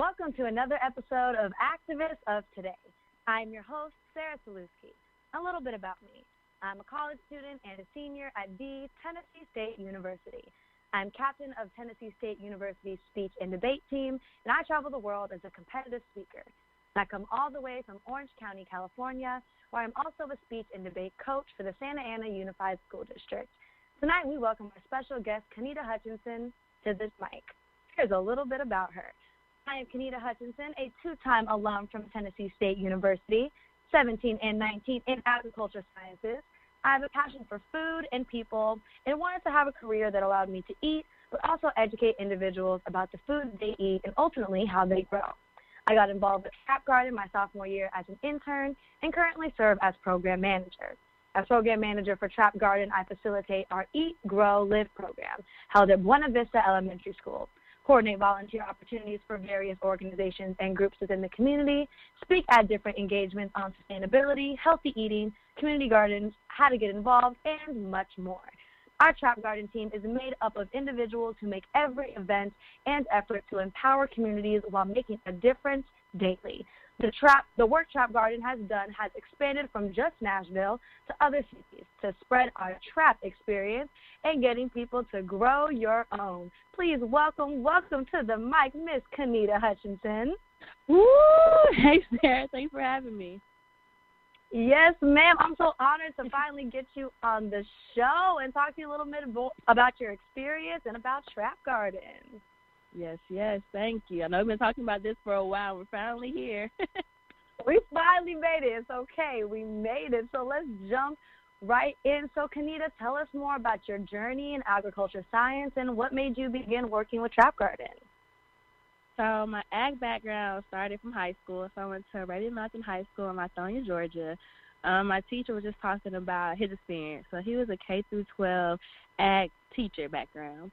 Welcome to another episode of Activists of Today. I'm your host, Sarah Sulewski. A little bit about me. I'm a college student and a senior at the Tennessee State University. I'm captain of Tennessee State University's speech and debate team, and I travel the world as a competitive speaker. I come all the way from Orange County, California, where I'm also a speech and debate coach for the Santa Ana Unified School District. Tonight, we welcome our special guest, Kanita Hutchinson, to this mic. Here's a little bit about her. I am Kanita Hutchinson, a two-time alum from Tennessee State University, 17 and 19 in agriculture sciences. I have a passion for food and people and wanted to have a career that allowed me to eat, but also educate individuals about the food they eat and ultimately how they grow. I got involved with Trap Garden my sophomore year as an intern and currently serve as program manager. As program manager for Trap Garden, I facilitate our Eat, Grow, Live program held at Buena Vista Elementary School, coordinate volunteer opportunities for various organizations and groups within the community, speak at different engagements on sustainability, healthy eating, community gardens, how to get involved, and much more. Our Trap Garden team is made up of individuals who make every event and effort to empower communities while making a difference daily. The work Trap Garden has done has expanded from just Nashville to other cities to spread our trap experience and getting people to grow your own. Please welcome to the mic, Miss Kanita Hutchinson. Woo! Hey, Sarah. Thanks for having me. Yes, ma'am. I'm so honored to finally get you on the show and talk to you a little bit about your experience and about Trap Garden. Yes. Thank you. I know we've been talking about this for a while. We're finally here. We finally made it. It's okay. We made it. So let's jump right in. So, Kanita, tell us more about your journey in agriculture science and what made you begin working with Trap Garden. So my ag background started from high school. So I went to Radiant Mountain High School in Lithonia, Georgia. My teacher was just talking about his experience. So he was a K through 12 ag teacher background.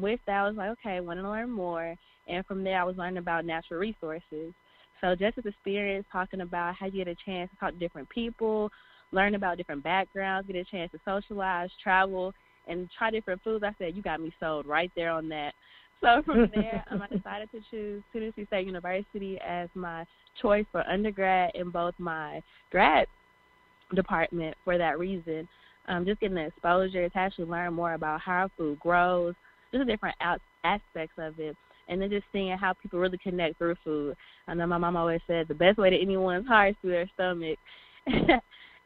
With that, I was like, okay, I want to learn more. And from there, I was learning about natural resources. So just his experience talking about how you get a chance to talk to different people, learn about different backgrounds, get a chance to socialize, travel, and try different foods. I said, you got me sold right there on that. So from there, I decided to choose Tennessee State University as my choice for undergrad in both my grad department for that reason. Just getting the exposure to actually learn more about how our food grows, just the different aspects of it, and then just seeing how people really connect through food. I know my mom always said the best way to anyone's heart is through their stomach.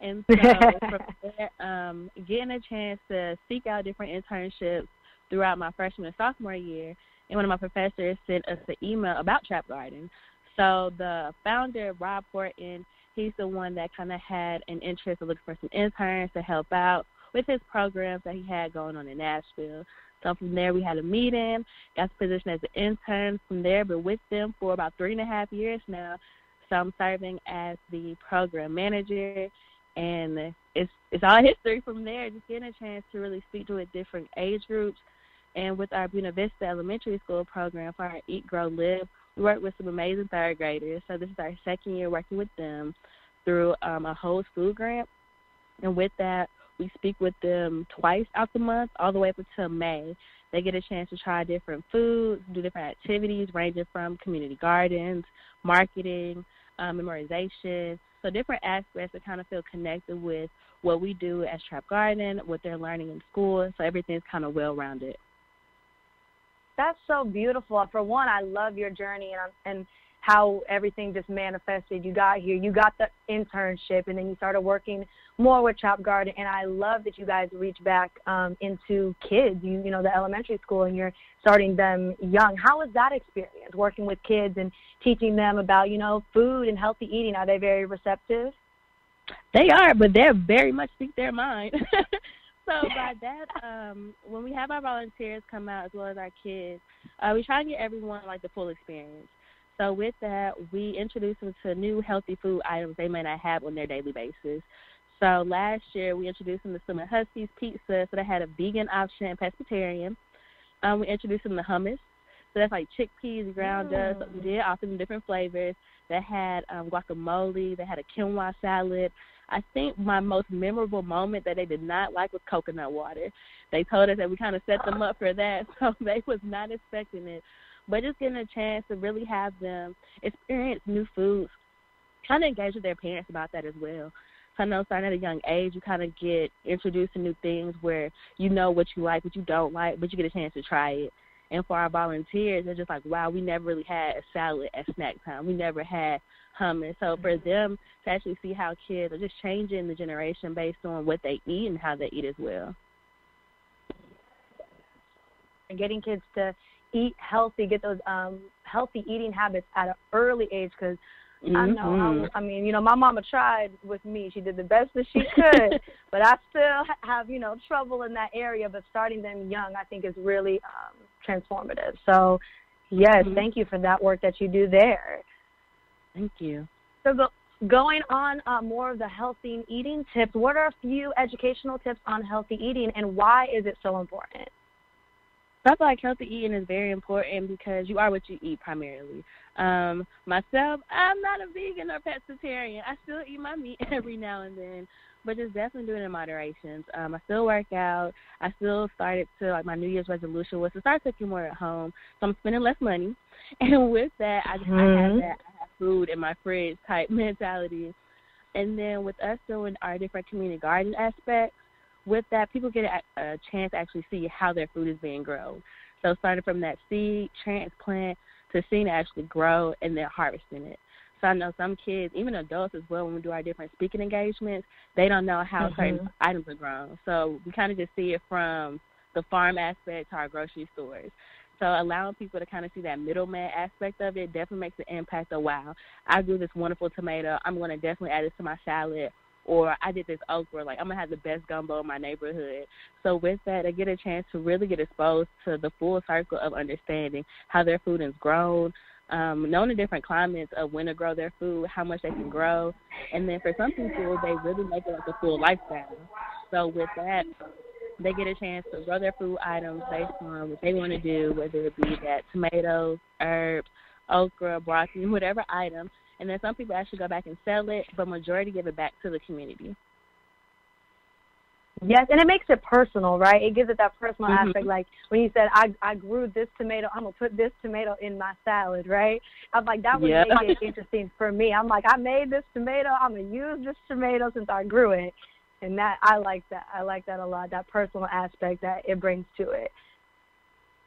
And so from there, getting a chance to seek out different internships throughout my freshman and sophomore year, and one of my professors sent us an email about Trap Garden. So the founder, Rob Horton, he's the one that kind of had an interest in looking for some interns to help out with his programs that he had going on in Nashville. So from there, we had a meeting, got the position as an intern from there, but with them for about 3.5 years now. So I'm serving as the program manager, and it's all history from there, just getting a chance to really speak to different age groups. And with our Buena Vista Elementary School program for our Eat, Grow, Live, we work with some amazing third graders. So this is our second year working with them through a whole food grant. And with that, we speak with them twice out the month, all the way up until May. They get a chance to try different foods, do different activities ranging from community gardens, marketing, memorization, so different aspects that kind of feel connected with what we do as Trap Garden, what they're learning in school, so everything's kind of well-rounded. That's so beautiful. For one, I love your journey and how everything just manifested. You got here, you got the internship, and then you started working more with Trap Garden. And I love that you guys reach back into kids, you know, the elementary school, and you're starting them young. How was that experience, working with kids and teaching them about, you know, food and healthy eating? Are they very receptive? They are, but they're very much speak their mind. So by that, when we have our volunteers come out as well as our kids, we try to get everyone like the full experience. So with that, we introduce them to new healthy food items they may not have on their daily basis. So last year, we introduced them to some Huskies pizza, so they had a vegan option and pescatarian. We introduced them to hummus. So that's like chickpeas, ground up. So we did offer them different flavors. They had guacamole. They had a quinoa salad. I think my most memorable moment that they did not like was coconut water. They told us that we kind of set them up for that, so they was not expecting it. but just getting a chance to really have them experience new foods, kind of engage with their parents about that as well. So I know starting at a young age, you kind of get introduced to new things where you know what you like, what you don't like, but you get a chance to try it. And for our volunteers, they're just like, wow, we never really had a salad at snack time. We never had hummus. So for them to actually see how kids are just changing the generation based on what they eat and how they eat as well. And getting kids to eat healthy, get those healthy eating habits at an early age, because I know, my mama tried with me. She did the best that she could, but I still have, trouble in that area. But starting them young, I think, is really transformative. So, yes, thank you for that work that you do there. Thank you. So going on more of the healthy eating tips, what are a few educational tips on healthy eating, and why is it so important? I feel like healthy eating is very important because you are what you eat primarily. Myself, I'm not a vegan or pescatarian. I still eat my meat every now and then, but just definitely doing it in moderation. I still work out. I still started to, my New Year's resolution was to start cooking more at home, so I'm spending less money. And with that, I have food in my fridge type mentality. And then with us doing our different community garden aspects, with that, people get a chance to actually see how their food is being grown. So starting from that seed, transplant, to seeing it actually grow and then harvesting it. So I know some kids, even adults as well, when we do our different speaking engagements, they don't know how certain items are grown. So we kind of just see it from the farm aspect to our grocery stores. So allowing people to kind of see that middleman aspect of it definitely makes an impact of, wow, I grew this wonderful tomato. I'm going to definitely add this to my salad. Or I did this okra, I'm going to have the best gumbo in my neighborhood. So with that, I get a chance to really get exposed to the full circle of understanding how their food is grown, knowing the different climates of when to grow their food, how much they can grow. And then for some people, they really make it like a full lifestyle. So with that, they get a chance to grow their food items based on what they want to do, whether it be that tomatoes, herbs, okra, broccoli, whatever item. And then some people actually go back and sell it, but majority give it back to the community. Yes, and it makes it personal, right? It gives it that personal aspect. Like when you said, I grew this tomato, I'm going to put this tomato in my salad, right? I'm like, that would make it interesting for me. I'm like, I made this tomato. I'm going to use this tomato since I grew it. And that I like that. I like that a lot, that personal aspect that it brings to it.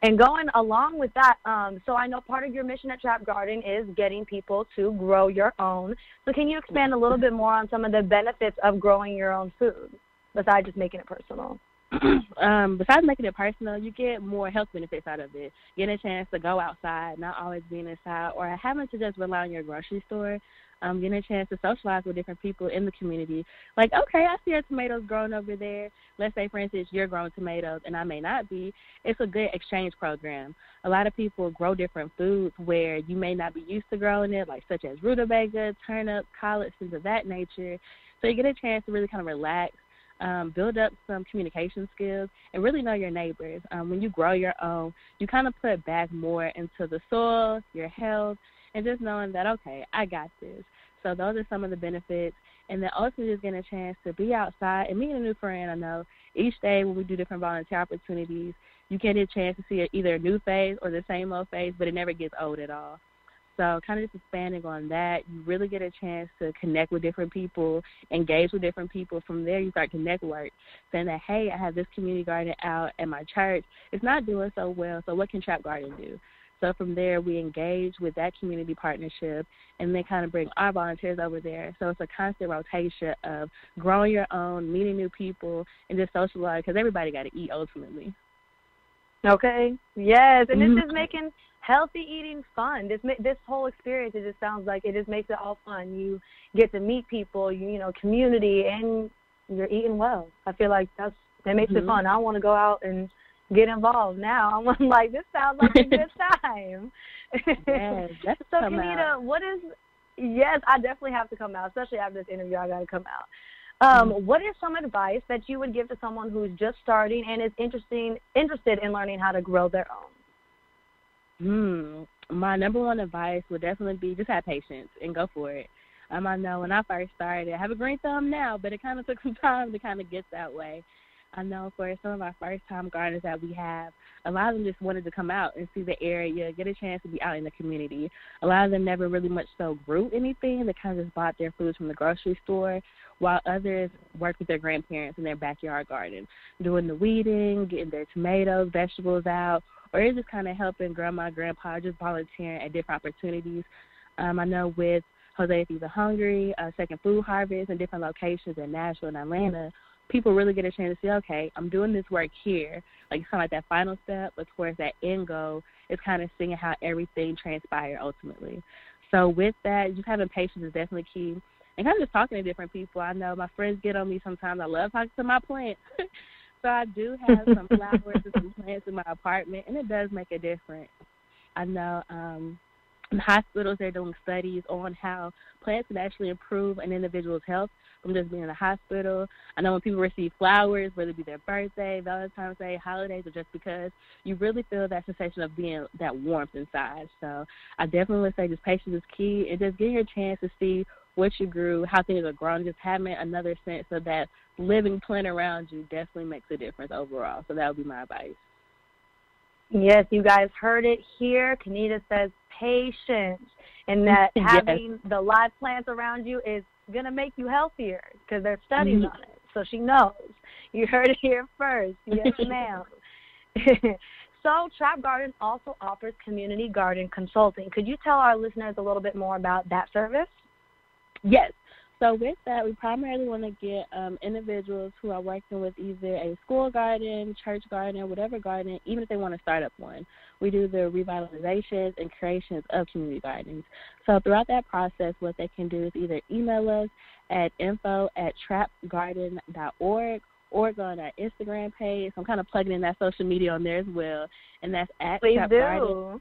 And going along with that, so I know part of your mission at Trap Garden is getting people to grow your own. So can you expand a little bit more on some of the benefits of growing your own food, besides just making it personal? Besides making it personal, you get more health benefits out of it. Getting a chance to go outside, not always being inside, or having to just rely on your grocery store. Getting a chance to socialize with different people in the community. Like, okay, I see your tomatoes growing over there. Let's say, for instance, you're growing tomatoes and I may not be. It's a good exchange program. A lot of people grow different foods where you may not be used to growing it, like such as rutabaga, turnips, collards, things of that nature. So you get a chance to really kind of relax, build up some communication skills, and really know your neighbors. When you grow your own, you kind of put back more into the soil, your health, and just knowing that, okay, I got this. So those are some of the benefits. And then also just getting a chance to be outside and meeting a new friend. I know each day when we do different volunteer opportunities, you get a chance to see either a new face or the same old face, but it never gets old at all. So kind of just expanding on that, you really get a chance to connect with different people, engage with different people. From there, you start to network, saying that, hey, I have this community garden out at my church. It's not doing so well, so what can Trap Garden do? So from there, we engage with that community partnership and then kind of bring our volunteers over there. So it's a constant rotation of growing your own, meeting new people, and just socialize, because everybody got to eat ultimately. Okay. Yes, and it's just making healthy eating fun. This whole experience, it just sounds like it just makes it all fun. You get to meet people, community, and you're eating well. I feel like that makes it fun. I want to go out and get involved now. I'm like, this sounds like a good time. Yes, that's so Kanita, yes, I definitely have to come out, especially after this interview. I got to come out. What is some advice that you would give to someone who's just starting and is interested in learning how to grow their own? My number one advice would definitely be just have patience and go for it. I know when I first started, I have a green thumb now, but it kind of took some time to kind of get that way. I know for some of our first-time gardeners that we have, a lot of them just wanted to come out and see the area, get a chance to be out in the community. A lot of them never really much so grew anything. They kind of just bought their foods from the grocery store, while others worked with their grandparents in their backyard garden, doing the weeding, getting their tomatoes, vegetables out, or it's just kind of helping grandma, grandpa, just volunteering at different opportunities. I know with Jose If He's Hungry, Second Food Harvest, and different locations in Nashville and Atlanta, people really get a chance to see, okay, I'm doing this work here. Like, it's kind of like that final step, but towards that end goal, it's kind of seeing how everything transpired ultimately. So with that, just having patience is definitely key. And kind of just talking to different people. I know my friends get on me sometimes. I love talking to my plants. So I do have some flowers and some plants in my apartment, and it does make a difference. I know in hospitals they're doing studies on how plants can actually improve an individual's health from just being in a hospital. I know when people receive flowers, whether it be their birthday, Valentine's Day, holidays, or just because, you really feel that sensation of being that warmth inside. So I definitely would say just patience is key, and just getting your chance to see what you grew, how things are grown, just having another sense of that living plant around you definitely makes a difference overall. So that would be my advice. Yes, you guys heard it here. Kanita says patience, and that having the live plants around you is going to make you healthier because there's studies on it. So she knows. You heard it here first. Yes, ma'am. So Trap Garden also offers community garden consulting. Could you tell our listeners a little bit more about that service? Yes. So with that, we primarily want to get individuals who are working with either a school garden, church garden, whatever garden, even if they want to start up one. We do the revitalizations and creations of community gardens. So throughout that process, what they can do is either email us at info@trapgarden.org or go on our Instagram page. So I'm kind of plugging in that social media on there as well, and that's at Trap Garden.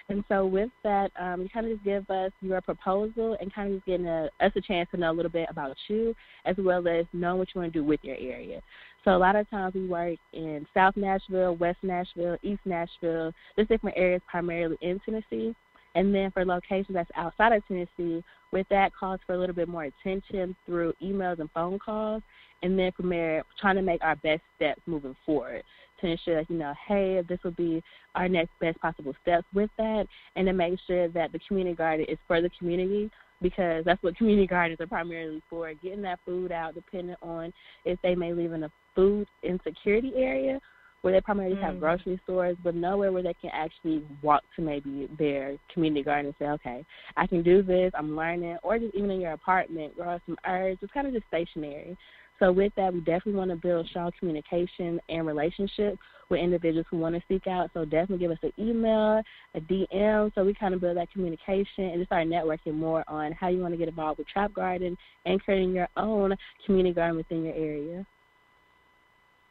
And so with that, you kind of just give us your proposal and kind of just getting us a chance to know a little bit about you as well as knowing what you want to do with your area. So a lot of times we work in South Nashville, West Nashville, East Nashville, just different areas primarily in Tennessee. And then for locations that's outside of Tennessee, with that calls for a little bit more attention through emails and phone calls. And then from there, trying to make our best steps moving forward to ensure that, hey, this will be our next best possible steps with that, and to make sure that the community garden is for the community, because that's what community gardens are primarily for, getting that food out, depending on if they may live in a food insecurity area where they primarily have grocery stores, but nowhere where they can actually walk to maybe their community garden and say, okay, I can do this, I'm learning, or just even in your apartment, grow some herbs, it's kind of just stationary. So with that, we definitely want to build strong communication and relationship with individuals who want to seek out. So definitely give us an email, a DM, so we kind of build that communication and just start networking more on how you want to get involved with Trap Garden and creating your own community garden within your area.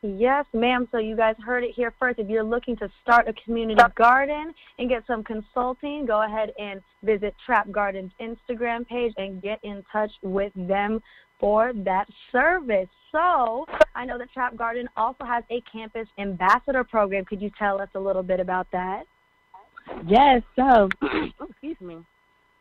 Yes, ma'am. So you guys heard it here first. If you're looking to start a community garden and get some consulting, go ahead and visit Trap Garden's Instagram page and get in touch with them for that service. So I know that Trap Garden also has a campus ambassador program. Could you tell us a little bit about that? Yes. So, excuse me.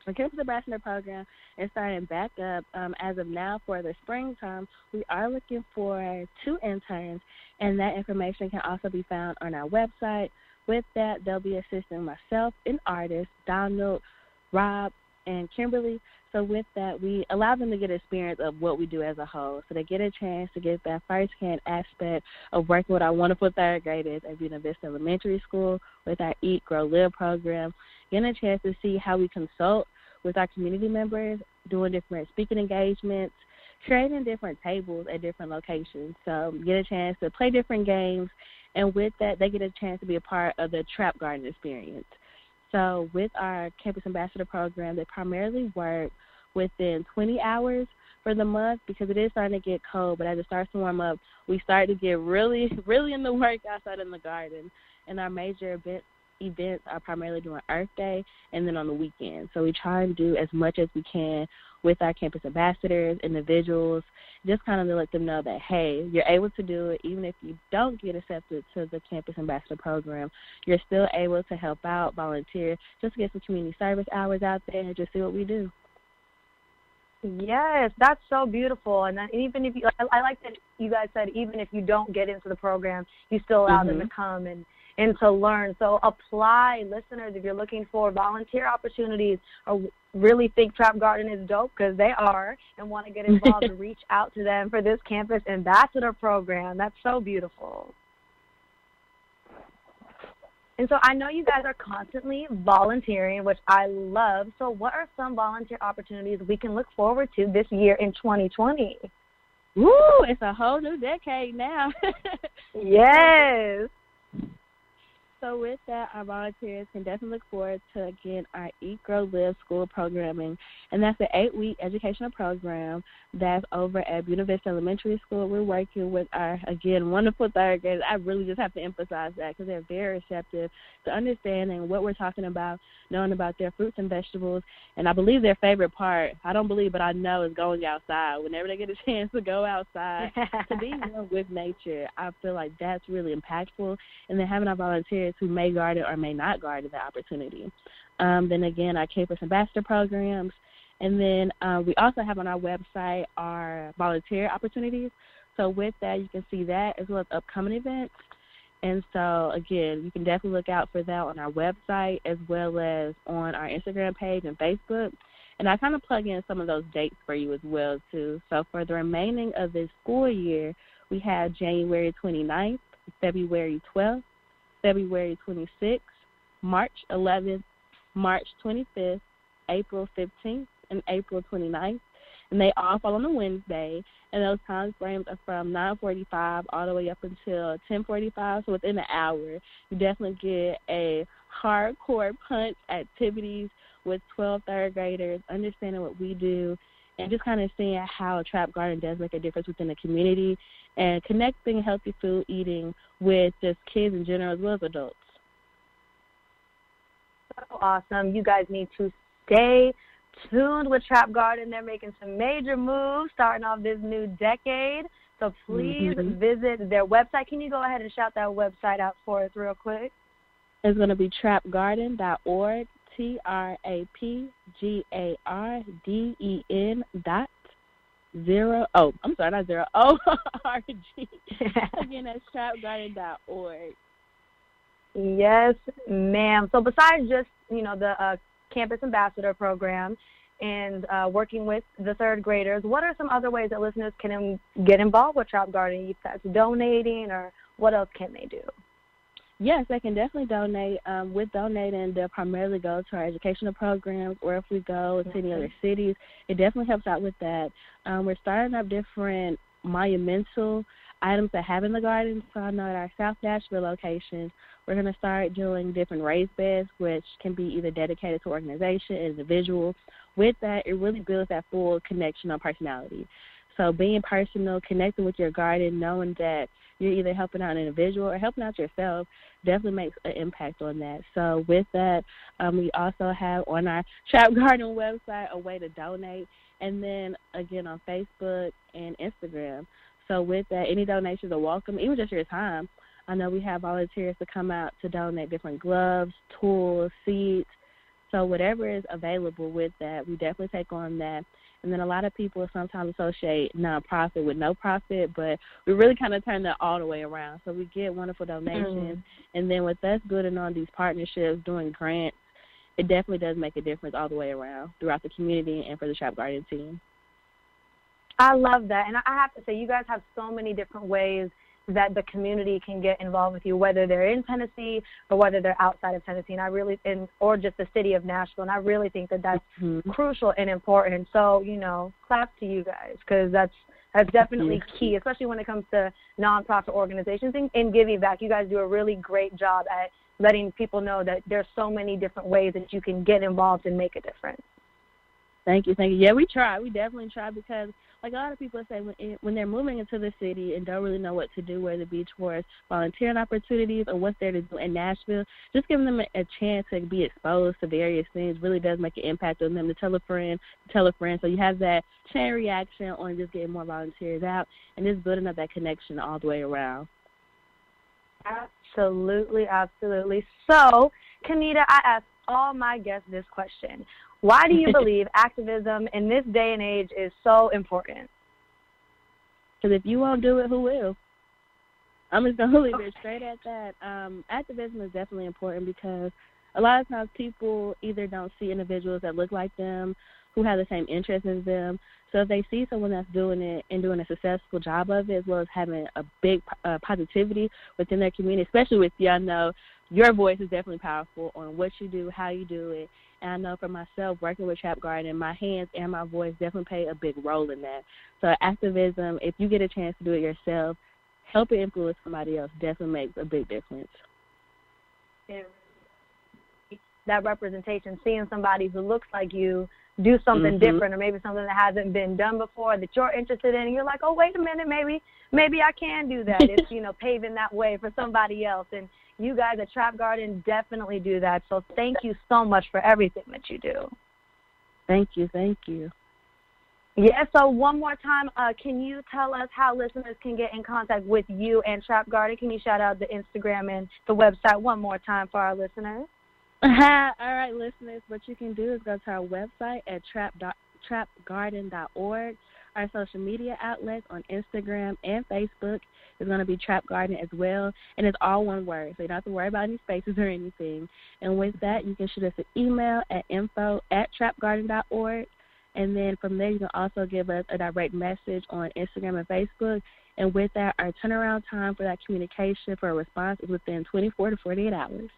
The Campus Ambassador Program is starting back up as of now for the springtime. We are looking for 2 interns, and that information can also be found on our website. With that, they'll be assisting myself and artists, Donald, Rob, and Kimberly. So with that, we allow them to get experience of what we do as a whole. So they get a chance to get that first-hand aspect of working with our wonderful third graders at Buena Vista Elementary School with our Eat, Grow, Live program, getting a chance to see how we consult with our community members, doing different speaking engagements, creating different tables at different locations. So get a chance to play different games, and with that, they get a chance to be a part of the Trap Garden experience. So with our Campus Ambassador Program, they primarily work within 20 hours for the month because it is starting to get cold, but as it starts to warm up, we start to get really, really in the work outside in the garden. And our major events are primarily during Earth Day and then on the weekend. So we try and do as much as we can with our campus ambassadors, individuals, just kind of to let them know that, hey, you're able to do it. Even if you don't get accepted to the Campus Ambassador Program, you're still able to help out, volunteer, just to get some community service hours out there and just see what we do. Yes, that's so beautiful. And then even if you, I like that you guys said even if you don't get into the program, you still allow them to come and to learn. So apply, listeners, if you're looking for volunteer opportunities or really think Trap Garden is dope, because they are, and want to get involved, reach out to them for this campus ambassador program. That's so beautiful. And so I know you guys are constantly volunteering, which I love. So what are some volunteer opportunities we can look forward to this year in 2020? Woo, it's a whole new decade now. Yes. So with that, our volunteers can definitely look forward to, again, our Eat, Grow, Live school programming. And that's an 8-week educational program that's over at Buena Vista Elementary School. We're working with our, again, wonderful third graders. I really just have to emphasize that because they're very receptive to understanding what we're talking about, knowing about their fruits and vegetables. And I believe their favorite part, I don't believe, but I know, is going outside. Whenever they get a chance to go outside, to be one with nature, I feel like that's really impactful. And then having our volunteers who may garden or may not garden the opportunity. Then again, our campus ambassador programs. And then we also have on our website our volunteer opportunities. So with that, you can see that as well as upcoming events. And so, again, you can definitely look out for that on our website as well as on our Instagram page and Facebook. And I kind of plug in some of those dates for you as well, too. So for the remaining of this school year, we have January 29th, February 12th, February 26th, March 11th, March 25th, April 15th, and April 29th. And they all fall on a Wednesday. And those time frames are from 9:45 all the way up until 10:45. So within an hour, you definitely get a hardcore punch activities with 12 third graders, understanding what we do, and just kind of seeing how Trap Garden does make a difference within the community and connecting healthy food eating with just kids in general as well as adults. So awesome. You guys need to stay tuned with Trap Garden. They're making some major moves starting off this new decade. So please visit their website. Can you go ahead and shout that website out for us real quick? It's going to be trapgarden.org, TRAPGARDEN.0. Oh, I'm sorry, not zero. O-R-G. Again, that's trapgarden.org. Yes, ma'am. So besides just, the Campus Ambassador Program and working with the third graders, what are some other ways that listeners can get involved with Trap Garden? If that's donating, or what else can they do? Yes, they can definitely donate. With donating, they'll primarily go to our educational programs, or if we go to any other cities, it definitely helps out with that. We're starting up different monumental items that have in the garden. So I know at our South Nashville location, we're going to start doing different raised beds, which can be either dedicated to organization, individual. With that, it really builds that full connection on personality. So being personal, connecting with your garden, knowing that you're either helping out an individual or helping out yourself definitely makes an impact on that. So with that, we also have on our Trap Garden website a way to donate, and then, again, on Facebook and Instagram. So with that, any donations are welcome, even just your time. I know we have volunteers to come out to donate different gloves, tools, seeds. So whatever is available with that, we definitely take on that. And then a lot of people sometimes associate nonprofit with no profit, but we really kind of turn that all the way around. So we get wonderful donations. And then with us building on these partnerships, doing grants, it definitely does make a difference all the way around throughout the community and for the Trap Garden team. I love that. And I have to say, you guys have so many different ways that the community can get involved with you, whether they're in Tennessee or whether they're outside of Tennessee, or just the city of Nashville. And I really think that that's crucial and important. So, claps to you guys, because that's definitely key, especially when it comes to nonprofit organizations and giving back. You guys do a really great job at letting people know that there's so many different ways that you can get involved and make a difference. Thank you. Yeah, we try. We definitely try because, like a lot of people say, when they're moving into the city and don't really know what to do, whether it be towards volunteering opportunities or what's there to do in Nashville, just giving them a chance to be exposed to various things really does make an impact on them, to tell a friend. So you have that chain reaction on just getting more volunteers out and just building up that connection all the way around. Absolutely, absolutely. So, Kanita, I asked all my guests this question. Why do you believe activism in this day and age is so important? Because if you won't do it, who will? I'm just going to leave it straight at that. Activism is definitely important because a lot of times people either don't see individuals that look like them, who have the same interests as them. So if they see someone that's doing it and doing a successful job of it, as well as having a big positivity within their community, especially with you, I know your voice is definitely powerful on what you do, how you do it. And I know for myself, working with Trap Garden, my hands and my voice definitely play a big role in that. So activism, if you get a chance to do it yourself, help it influence somebody else definitely makes a big difference. That representation, seeing somebody who looks like you do something different, or maybe something that hasn't been done before that you're interested in, and you're like, oh, wait a minute, maybe I can do that. It's, paving that way for somebody else. And you guys at Trap Garden definitely do that. So thank you so much for everything that you do. Thank you. Yeah, so one more time, can you tell us how listeners can get in contact with you and Trap Garden? Can you shout out the Instagram and the website one more time for our listeners? All right, listeners, what you can do is go to our website at trapgarden.org. Our social media outlets on Instagram and Facebook is going to be Trap Garden as well, and it's all one word, so you don't have to worry about any spaces or anything. And with that, you can shoot us an email at info@trapgarden.org, and then from there you can also give us a direct message on Instagram and Facebook. And with that, our turnaround time for that communication for a response is within 24 to 48 hours.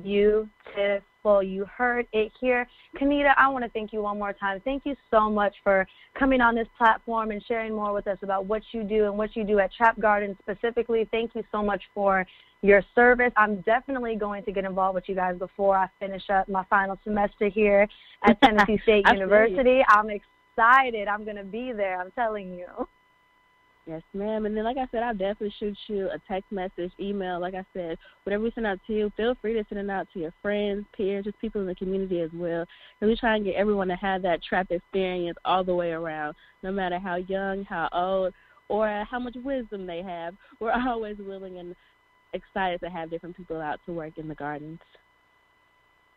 Beautiful. You heard it here. Kanita, I want to thank you one more time. Thank you so much for coming on this platform and sharing more with us about what you do and what you do at Trap Garden specifically. Thank you so much for your service. I'm definitely going to get involved with you guys before I finish up my final semester here at Tennessee State University. I'm excited. I'm going to be there. I'm telling you. Yes, ma'am. And then, like I said, I'll definitely shoot you a text message, email. Like I said, whatever we send out to you, feel free to send it out to your friends, peers, just people in the community as well. And we try and get everyone to have that trap experience all the way around, no matter how young, how old, or how much wisdom they have. We're always willing and excited to have different people out to work in the gardens.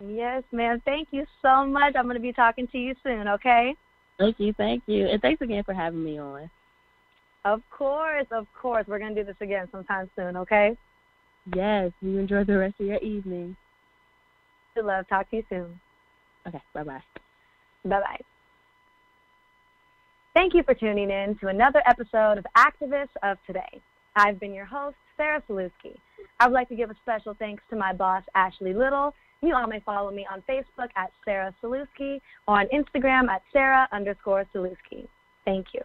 Yes, ma'am. Thank you so much. I'm going to be talking to you soon, okay? Thank you. And thanks again for having me on. Of course. We're going to do this again sometime soon, okay? Yes. You enjoy the rest of your evening. Good love. Talk to you soon. Okay. Bye-bye. Bye-bye. Thank you for tuning in to another episode of Activists of Today. I've been your host, Sarah Sulewski. I would like to give a special thanks to my boss, Ashley Little. You all may follow me on Facebook at Sarah Sulewski or on Instagram at Sarah_Sulewski. Thank you.